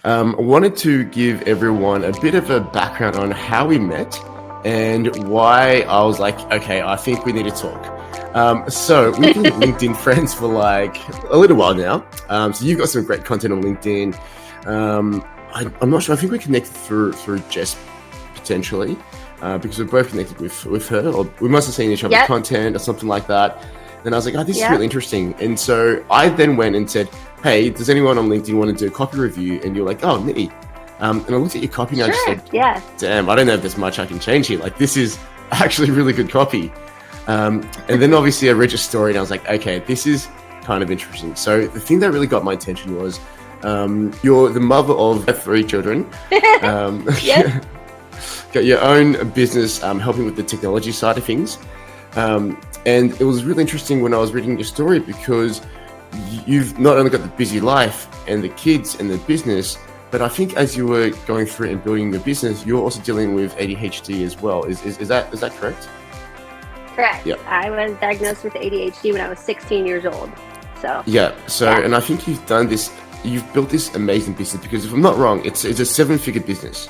I wanted to give everyone a bit of a background on how we met and why I was like, okay, I think we need to talk. So we've been LinkedIn friends for like a little while now. So you've got some great content on LinkedIn. I'm not sure. I think we connected through Jess potentially because we're both connected with her, or we must have seen each other's content or something like that. And I was like, oh, this is really interesting. And so I then went and said, hey, does anyone on LinkedIn want to do a copy review? And you're like, oh, me. And I looked at your copy and I just said, damn, I don't know if there's much I can change here. Like, this is actually really good copy. And then obviously I read your story and I was like, okay, this is kind of interesting. So the thing that really got my attention was you're the mother of 3 children. Got your own business helping with the technology side of things. And it was really interesting when I was reading your story because you've not only got the busy life and the kids and the business, but I think as you were going through and building your business, you're also dealing with ADHD as well. Is that correct? Correct. Yep. I was diagnosed with ADHD when I was 16 years old. And I think you've built this amazing business because if I'm not wrong, it's a 7-figure business.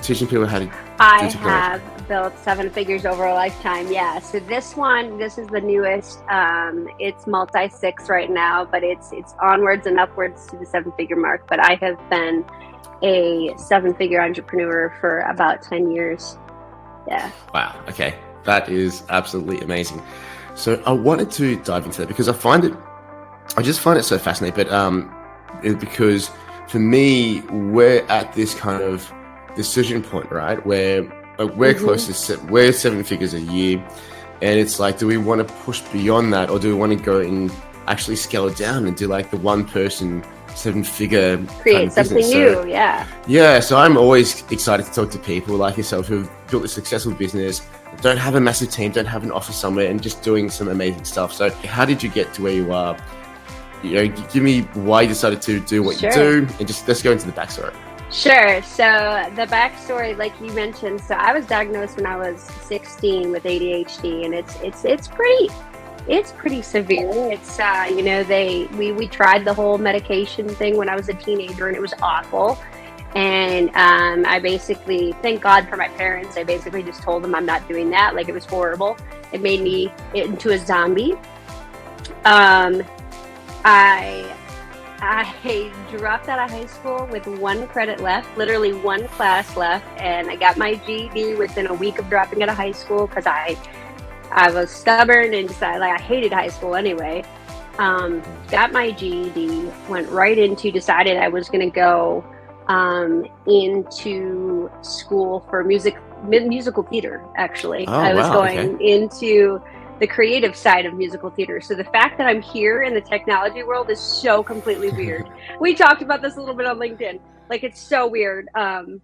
Teaching people how to do technology. I have built 7 figures over a lifetime. Yeah. So this is the newest. It's multi-6 right now, but it's onwards and upwards to the 7-figure mark. But I have been a 7-figure entrepreneur for about 10 years. Yeah. Wow. Okay. That is absolutely amazing. So I wanted to dive into that because I just find it so fascinating. But because for me, we're at this kind of decision point, right? Where we're close to we're 7 figures a year, and it's like, do we want to push beyond that, or do we want to go and actually scale it down and do like the 1-person 7-figure create something new? Yeah. So I'm always excited to talk to people like yourself who've built a successful business, don't have a massive team, don't have an office somewhere, and just doing some amazing stuff. So how did you get to where you are? Give me why you decided to do what you do, and just let's go into the backstory. Sure. So the backstory, like you mentioned, so I was diagnosed when I was 16 with ADHD, and it's pretty severe. It's we tried the whole medication thing when I was a teenager, and it was awful. And I basically, thank God for my parents, I basically just told them I'm not doing that. Like, it was horrible. It made me into a zombie. I dropped out of high school with 1 credit left, literally 1 class left, and I got my GED within a week of dropping out of high school because I was stubborn and decided, I hated high school anyway. Got my GED, decided I was going to go into school for musical theater, actually. I was going into the creative side of musical theater. So the fact that I'm here in the technology world is so completely weird. We talked about this a little bit on LinkedIn. Like, it's so weird. Fast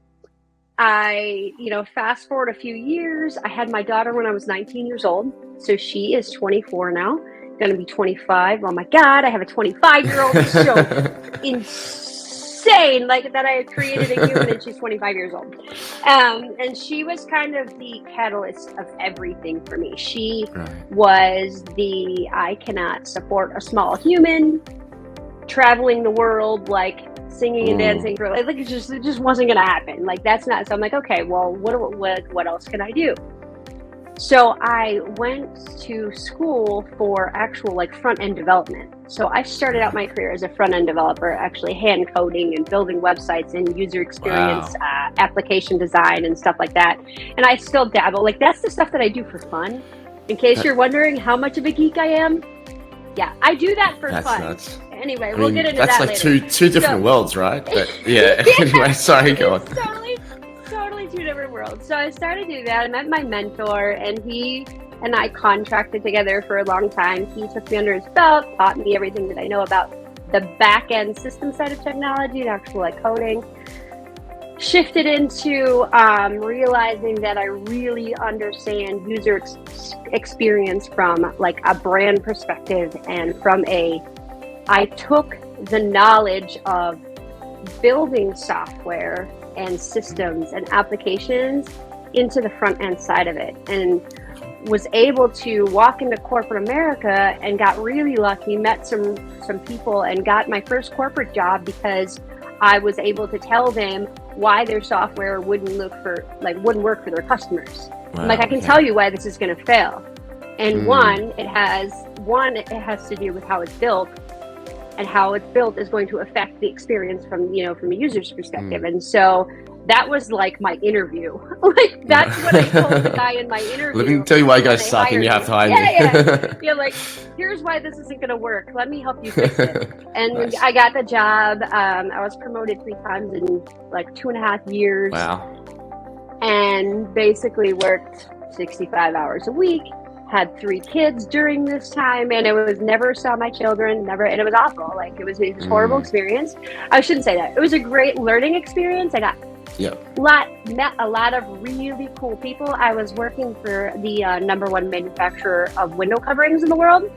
forward a few years, I had my daughter when I was 19 years old. So she is 24 now, going to be 25. Oh my God, I have a 25-year-old. It's so insane, like, that I created a human and she's 25 years old. And she was kind of the catalyst of everything for me. She was I cannot support a small human traveling the world, like singing and dancing for like it just wasn't gonna happen. Like, that's not. So I'm like, okay, well, what else can I do? So I went to school for actual front-end development. So I started out my career as a front-end developer, actually hand coding and building websites and user experience, application design and stuff like that. And I still dabble. Like, that's the stuff that I do for fun. In case you're wondering how much of a geek I am, yeah, I do that for fun. Nuts. Anyway, we'll get into that later. That's like two different worlds, right? But yeah. Anyway, sorry, go on. Totally 2 different worlds. So I started doing that. I met my mentor, and he and I contracted together for a long time. He took me under his belt, taught me everything that I know about the back-end system side of technology, the actual coding. Shifted into realizing that I really understand user experience from a brand perspective, and I took the knowledge of building software and systems and applications into the front end side of it, and was able to walk into corporate America and got really lucky, met some people, and got my first corporate job because I was able to tell them why their software wouldn't work for their customers. Wow, I can tell you why this is going to fail. And one, it has to do with how it's built, and how it's built is going to affect the experience from a user's perspective. And so that was like my interview. Like that's what I told the guy in my interview. Let me tell you why you guys suck and you have to hire me. Yeah, like, here's why this isn't going to work. Let me help you fix it. And Nice. I got the job. I was promoted 3 times in like 2.5 years. Wow. And basically worked 65 hours a week. Had 3 kids during this time, and it was never saw my children, never, and it was awful. Like it was a horrible experience. I shouldn't say that. It was a great learning experience. I got met a lot of really cool people. I was working for the #1 manufacturer of window coverings in the world.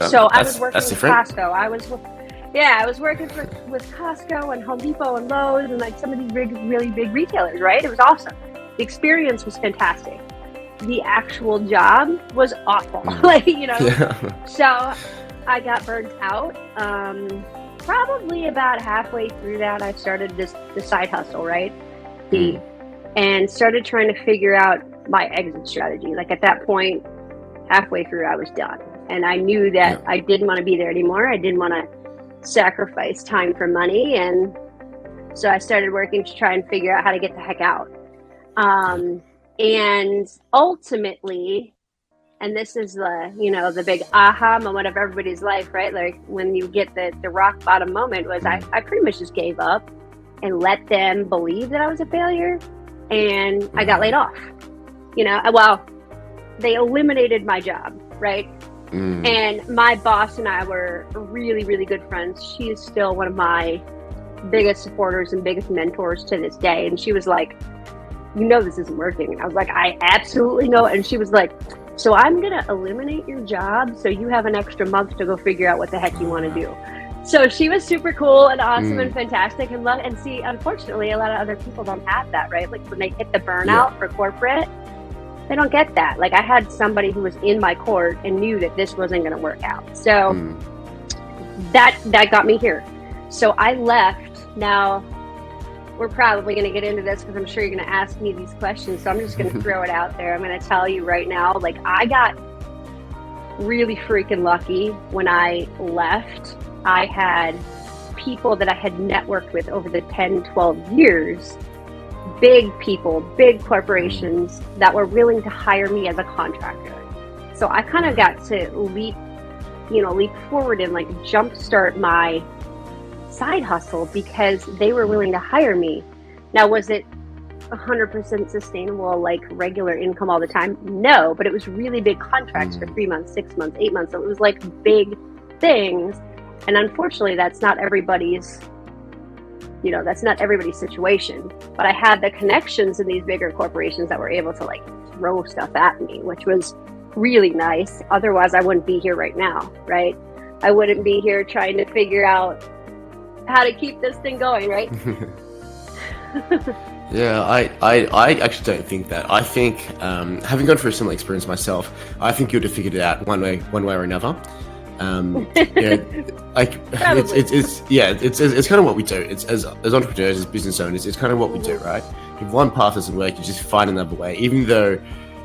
So I was working with Costco. I was working with Costco and Home Depot and Lowe's and like some of these really big retailers, right? It was awesome. The experience was fantastic. The actual job was awful. So I got burnt out. Probably about halfway through that, I started the side hustle, right? And started trying to figure out my exit strategy. Like at that point, halfway through, I was done. And I knew that I didn't want to be there anymore. I didn't want to sacrifice time for money. And so I started working to try and figure out how to get the heck out. And ultimately, and this is the big aha moment of everybody's life, right? Like when you get the rock bottom moment was I pretty much just gave up and let them believe that I was a failure, and I got laid off. They eliminated my job, right? And my boss and I were really, really good friends. She is still one of my biggest supporters and biggest mentors to this day. And she was like, this isn't working. And I was like, I absolutely know it. And she was like, so I'm going to eliminate your job so you have an extra month to go figure out what the heck you want to do. So she was super cool and awesome and fantastic. And see, unfortunately, a lot of other people don't have that, right? Like when they hit the burnout for corporate, they don't get that. Like I had somebody who was in my court and knew that this wasn't going to work out. So that got me here. So I left. Now, we're probably going to get into this because I'm sure you're going to ask me these questions. So I'm just going to throw it out there. I'm going to tell you right now, like I got really freaking lucky when I left. I had people that I had networked with over the 10, 12 years, big people, big corporations that were willing to hire me as a contractor. So I kind of got to leap forward and like jumpstart my side hustle because they were willing to hire me. Now, was it 100% sustainable, like regular income all the time? No, but it was really big contracts for 3 months, 6 months, 8 months. So it was like big things. And unfortunately, that's not everybody's situation. But I had the connections in these bigger corporations that were able to like throw stuff at me, which was really nice. Otherwise, I wouldn't be here right now, right? I wouldn't be here trying to figure out how to keep this thing going, right? Yeah, I actually don't think that. I think having gone through a similar experience myself, I think you would have figured it out one way or another. It's kind of what we do. It's as entrepreneurs, as business owners, it's kind of what we do, right? If one path doesn't work, you just find another way. Even though,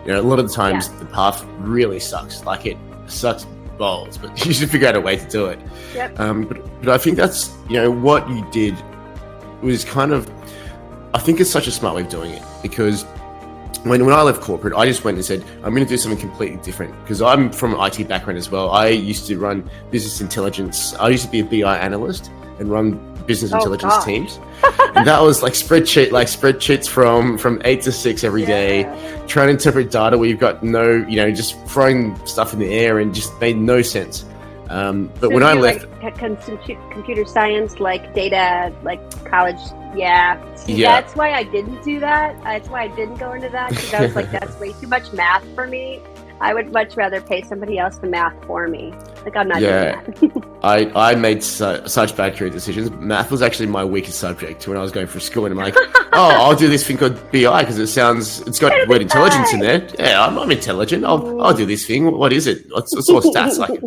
a lot of the times the path really sucks. Like it sucks balls, but you should figure out a way to do it. Yep. But I think that's what you did was kind of, I think it's such a smart way of doing it, because when I left corporate, I just went and said, I'm going to do something completely different, because I'm from an IT background as well. I used to run business intelligence. I used to be a BI analyst and run business intelligence teams. And that was like spreadsheets from 8 to 6 every day, trying to interpret data where you've got no, just throwing stuff in the air and just made no sense. But so when I left, computer science, like data, like college. That's why I didn't do that. That's why I didn't go into that, because I was like, that's way too much math for me. I would much rather pay somebody else to math for me. Like, I'm not doing that. I made such bad career decisions. Math was actually my weakest subject when I was going through school, and I'm like, I'll do this thing called BI because it's got word intelligence in there. Yeah, I'm intelligent. I'll do this thing. What is it? What's all stats like?